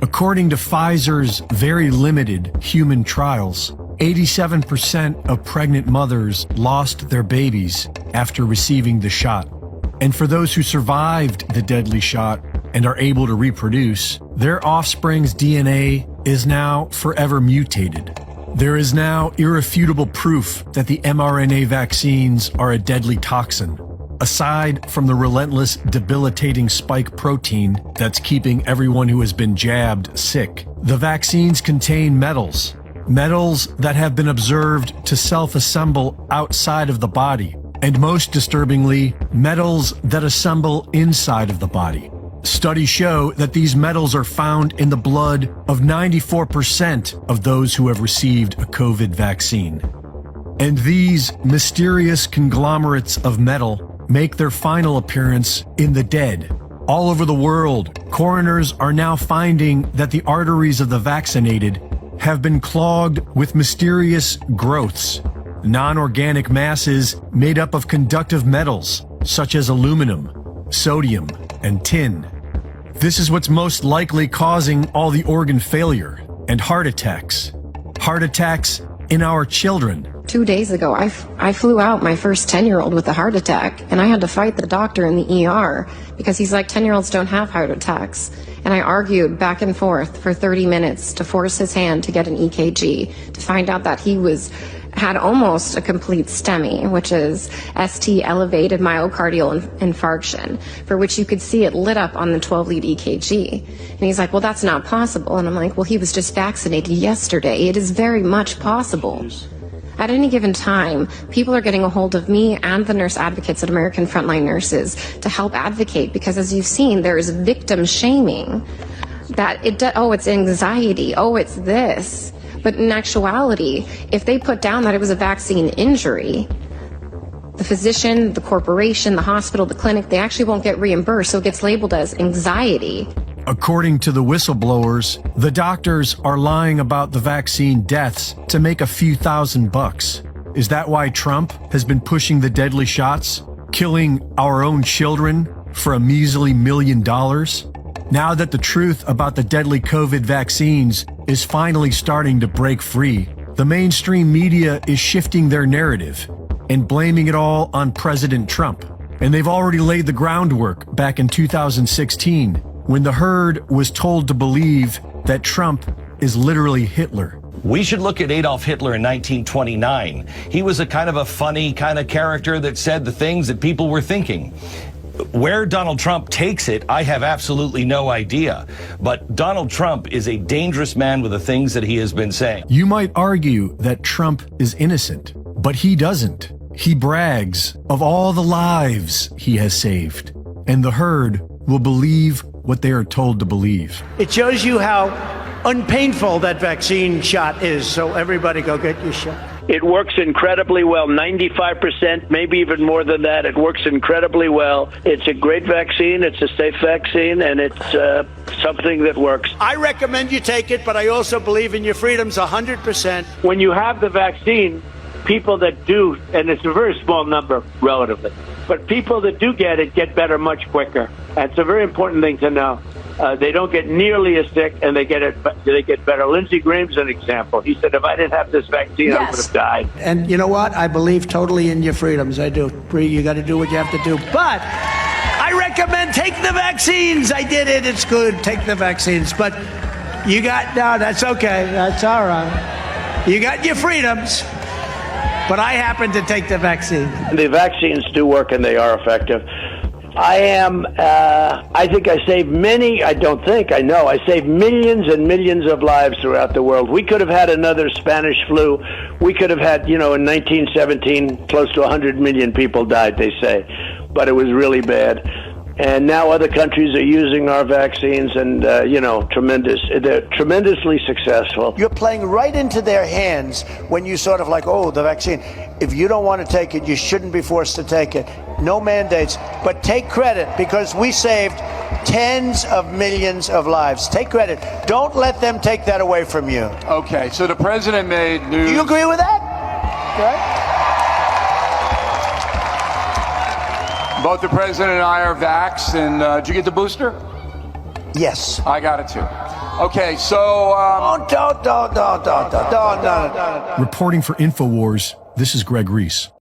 According to Pfizer's very limited human trials, 87% of pregnant mothers lost their babies after receiving the shot. And for those who survived the deadly shot and are able to reproduce, their offspring's DNA is now forever mutated. There is now irrefutable proof that the mRNA vaccines are a deadly toxin. Aside from the relentless, debilitating spike protein that's keeping everyone who has been jabbed sick, the vaccines contain metals that have been observed to self-assemble outside of the body, and most disturbingly, metals that assemble inside of the body. Studies show that these metals are found in the blood of 94% of those who have received a COVID vaccine. And these mysterious conglomerates of metal make their final appearance in the dead. All over the world, coroners are now finding that the arteries of the vaccinated have been clogged with mysterious growths, non-organic masses made up of conductive metals such as aluminum, sodium, and tin. This is what's most likely causing all the organ failure and heart attacks. Heart attacks in our children. 2 days ago, I flew out my first 10-year-old with a heart attack, and I had to fight the doctor in the ER because he's like, 10-year-olds don't have heart attacks. And I argued back and forth for 30 minutes to force his hand to get an EKG to find out that he had almost a complete STEMI, which is ST elevated myocardial infarction, for which you could see it lit up on the 12-lead EKG. And he's like, well, that's not possible. And I'm like, well, he was just vaccinated yesterday. It is very much possible. At any given time, people are getting a hold of me and the nurse advocates at American Frontline Nurses to help advocate, because as you've seen, there is victim shaming that it's anxiety, it's this. But in actuality, if they put down that it was a vaccine injury, the physician, the corporation, the hospital, the clinic, they actually won't get reimbursed, so it gets labeled as anxiety. According to the whistleblowers, the doctors are lying about the vaccine deaths to make a few $1,000s. Is that why Trump has been pushing the deadly shots, killing our own children for a measly $1 million? Now that the truth about the deadly COVID vaccines is finally starting to break free, the mainstream media is shifting their narrative and blaming it all on President Trump. And they've already laid the groundwork back in 2016, when the herd was told to believe that Trump is literally Hitler. We should look at Adolf Hitler in 1929. He was a kind of a funny kind of character that said the things that people were thinking. Where Donald Trump takes it, I have absolutely no idea. But Donald Trump is a dangerous man with the things that he has been saying. You might argue that Trump is innocent, but he doesn't. He brags of all the lives he has saved, and the herd will believe what they are told to believe. It shows you how unpainful that vaccine shot is, so everybody go get your shot. It works incredibly well, 95%, maybe even more than that. It works incredibly well. It's a great vaccine, it's a safe vaccine, and it's something that works. I recommend you take it, but I also believe in your freedoms 100%. When you have the vaccine, people that do, and it's a very small number relatively, but people that do get it get better much quicker. That's a very important thing to know. They don't get nearly as sick, and they get better. Lindsey Graham's an example. He said, if I didn't have this vaccine, I would have died. And you know what? I believe totally in your freedoms. I do. Bree, you got to do what you have to do. But I recommend take the vaccines. I did it. It's good. Take the vaccines. But no, that's okay. That's all right. You got your freedoms. But I happen to take the vaccine. The vaccines do work, and they are effective. I think I saved I saved millions and millions of lives throughout the world. We could have had another Spanish flu. We could have had, in 1917, close to 100 million people died, they say. But it was really bad. And now other countries are using our vaccines, and, they're tremendously successful. You're playing right into their hands when you sort of like, the vaccine. If you don't want to take it, you shouldn't be forced to take it. No mandates, but take credit, because we saved tens of millions of lives. Take credit. Don't let them take that away from you. Okay, so the president made news. Do you agree with that? Okay. Both the president and I are vaxxed, and did you get the booster? Yes. I got it too. Okay, so Don't. Reporting for InfoWars, this is Greg Reese.